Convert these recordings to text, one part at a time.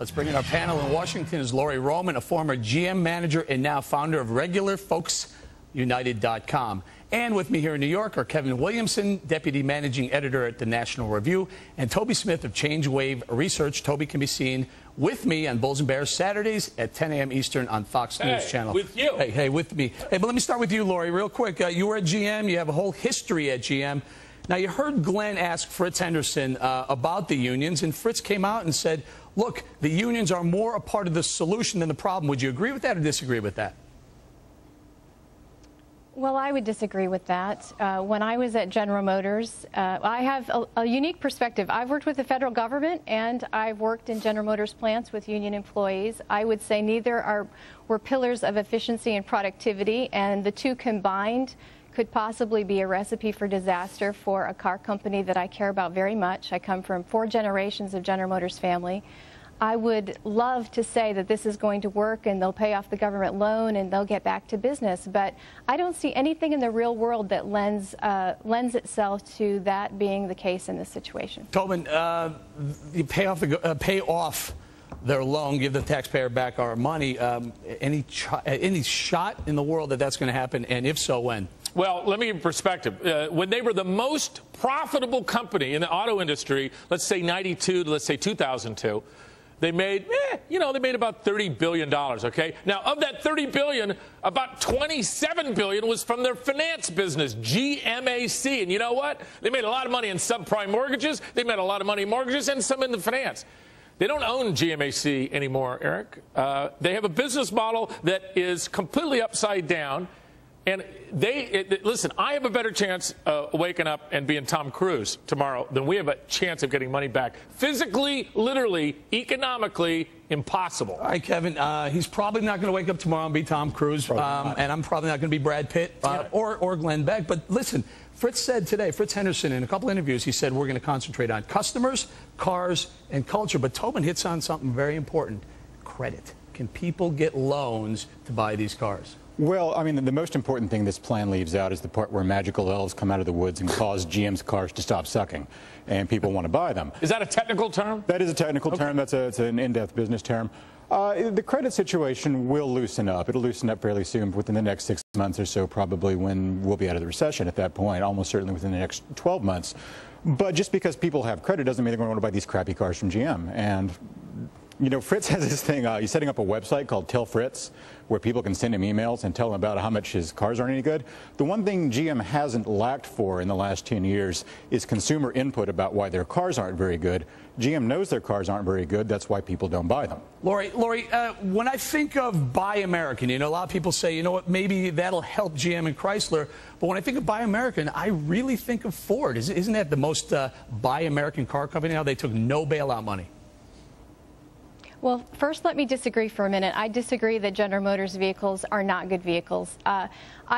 Let's bring in our panel. In Washington is Rioman, a former GM manager and now founder of RegularFolksUnited.com. And with me here in New York are Kevin Williamson, deputy managing editor at the National Review, and Toby Smith of ChangeWave Research. Toby can be seen with me on Bulls and Bears Saturdays at 10 a.m. Eastern on Fox News Channel. With you. Hey, with me. Hey, but let me start with you, Lori, real quick. You were at GM. You have a whole history at GM. Now, you heard Glenn ask Fritz Henderson about the unions, and Fritz came out and said, look, the unions are more a part of the solution than the problem. Would you agree with that or disagree with that? Well, I would disagree with that. When I was at General Motors, I have a unique perspective. I've worked with the federal government, and I've worked in General Motors plants with union employees. I would say neither were pillars of efficiency and productivity, and the two combined could possibly be a recipe for disaster for a car company that I care about very much. I come from 4 generations of General Motors family. I would love to say that this is going to work and they'll pay off the government loan and they'll get back to business, but I don't see anything in the real world that lends itself to that being the case in this situation. Tobin, you pay off their loan, give the taxpayer back our money. Any shot in the world that that's going to happen, and if so, when? Well, let me give you perspective. When they were the most profitable company in the auto industry, let's say 92 to let's say 2002, they made, they made about $30 billion, okay? Now, of that $30 billion, about $27 billion was from their finance business, GMAC. And you know what? They made a lot of money in subprime mortgages. They made a lot of money in mortgages and some in the finance. They don't own GMAC anymore, Eric. They have a business model that is completely upside down. And listen, I have a better chance of waking up and being Tom Cruise tomorrow than we have a chance of getting money back. Physically, literally, economically, impossible. All right, Kevin, he's probably not going to wake up tomorrow and be Tom Cruise, and I'm probably not going to be Brad Pitt or Glenn Beck. But listen, Fritz said today, Fritz Henderson, in a couple interviews, he said we're going to concentrate on customers, cars, and culture. But Tobin hits on something very important, credit. Can people get loans to buy these cars? Well, I mean, the most important thing this plan leaves out is the part where magical elves come out of the woods and cause GM's cars to stop sucking, and people want to buy them. Is that a technical term? That is a technical term. It's an in-depth business term. The credit situation will loosen up. It'll loosen up fairly soon, within the next 6 months or so, probably, when we'll be out of the recession at that point, almost certainly within the next 12 months. But just because people have credit doesn't mean they're going to want to buy these crappy cars from GM. And you know, Fritz has this thing, he's setting up a website called Tell Fritz, where people can send him emails and tell him about how much his cars aren't any good. The one thing GM hasn't lacked for in the last 10 years is consumer input about why their cars aren't very good. GM knows their cars aren't very good. That's why people don't buy them. Lori, when I think of Buy American, a lot of people say, you know what, maybe that'll help GM and Chrysler. But when I think of Buy American, I really think of Ford. Isn't that the most Buy American car company now? They took no bailout money. Well, first, let me disagree for a minute. I disagree that General Motors vehicles are not good vehicles. I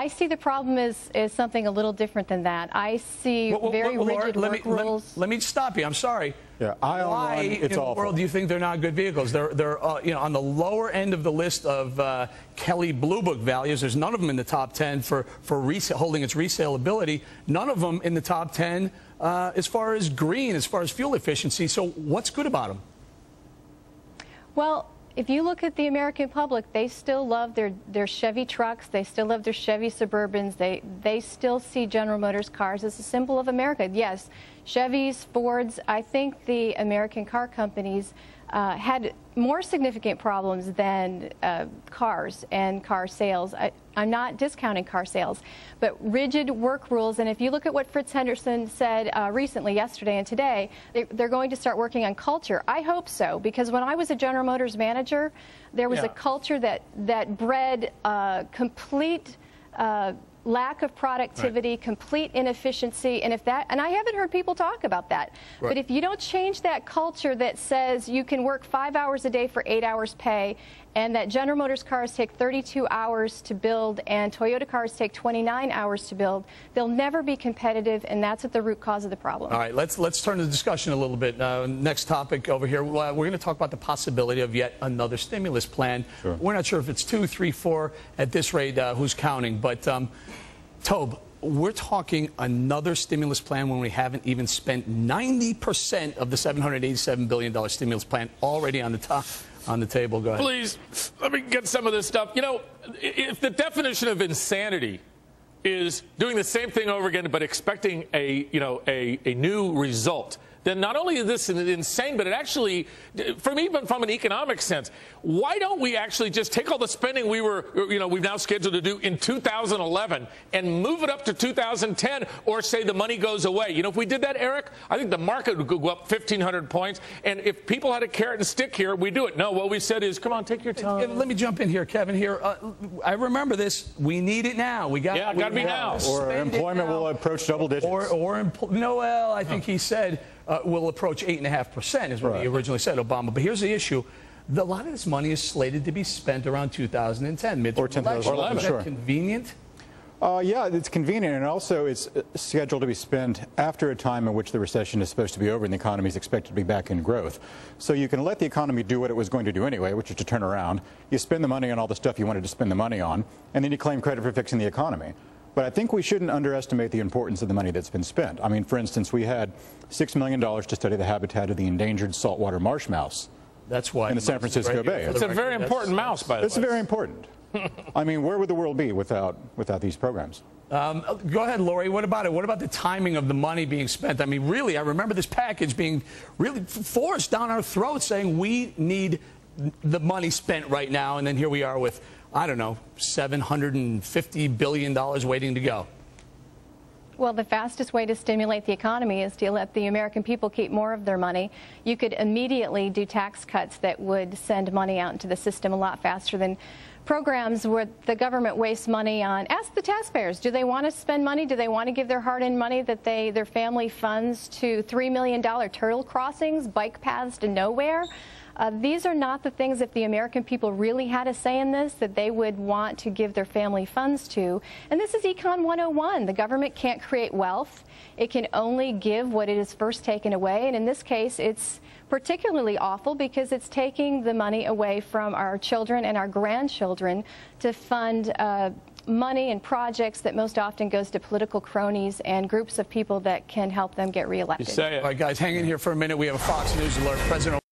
see the problem as something a little different than that. I see very rigid work rules. Let me stop you. I'm sorry. Yeah, Why in the world do you think they're not good vehicles? They're on the lower end of the list of Kelley Blue Book values. There's none of them in the top 10 for holding its resale ability. None of them in the top 10 as far as green, as far as fuel efficiency. So what's good about them? Well, if you look at the American public, they still love their Chevy trucks. They still love their Chevy Suburbans. They still see General Motors cars as a symbol of America. Yes, Chevys, Fords. I think the American car companies had more significant problems than cars and car sales. I'm not discounting car sales, but rigid work rules. And if you look at what Fritz Henderson said recently, yesterday and today, they're going to start working on culture. I hope so, because when I was a General Motors manager, there was a culture that bred complete lack of productivity, complete inefficiency, and I haven't heard people talk about that. Right. But if you don't change that culture that says you can work 5 hours a day for 8 hours pay, and that General Motors cars take 32 hours to build and Toyota cars take 29 hours to build, they'll never be competitive, and that's at the root cause of the problem. All right, let's turn the discussion a little bit. Next topic over here, we're going to talk about the possibility of yet another stimulus plan. Sure. We're not sure if it's 2, 3, 4 at this rate, who's counting, but Tobe, we're talking another stimulus plan when we haven't even spent 90% of the $787 billion stimulus plan already on the table. Go ahead. Please, let me get some of this stuff. You know, if the definition of insanity is doing the same thing over again but expecting a new result, then not only is this insane, but it actually, from an economic sense, why don't we actually just take all the spending we've now scheduled to do in 2011 and move it up to 2010, or say the money goes away? You know, if we did that, Eric, I think the market would go up 1,500 points. And if people had a carrot and stick here, we do it. No, what we said is, come on, take your time. Let me jump in here, Kevin. Here, I remember this. We need it now. We got. Yeah, got to be now. Or employment will approach double digits. Well, I think he said. Will approach 8.5%, is what he originally said, Obama. But here's the issue. A lot of this money is slated to be spent around 2010, midterm or 2011. Is that convenient? Yeah, it's convenient, and also it's scheduled to be spent after a time in which the recession is supposed to be over and the economy is expected to be back in growth. So you can let the economy do what it was going to do anyway, which is to turn around. You spend the money on all the stuff you wanted to spend the money on, and then you claim credit for fixing the economy. But I think we shouldn't underestimate the importance of the money that's been spent. I mean, for instance, we had $6 million to study the habitat of the endangered saltwater marsh mouse. That's why in the San Francisco Bay. It's a very important mouse, by the way. It's very important. I mean, where would the world be without these programs? Go ahead, Lori. What about it? What about the timing of the money being spent? I mean, really, I remember this package being really forced down our throats, saying we need the money spent right now, and then here we are with, I don't know, $750 billion waiting to go. Well, the fastest way to stimulate the economy is to let the American people keep more of their money. You could immediately do tax cuts that would send money out into the system a lot faster than programs where the government wastes money on. Ask the taxpayers, do they want to spend money? Do they want to give their hard-earned money that their family funds to $3 million turtle crossings, bike paths to nowhere? These are not the things, if the American people really had a say in this, that they would want to give their family funds to. And this is Econ 101. The government can't create wealth. It can only give what it is first taken away. And in this case, it's particularly awful because it's taking the money away from our children and our grandchildren to fund money and projects that most often goes to political cronies and groups of people that can help them get reelected. All right, guys, hang in here for a minute. We have a Fox News alert. President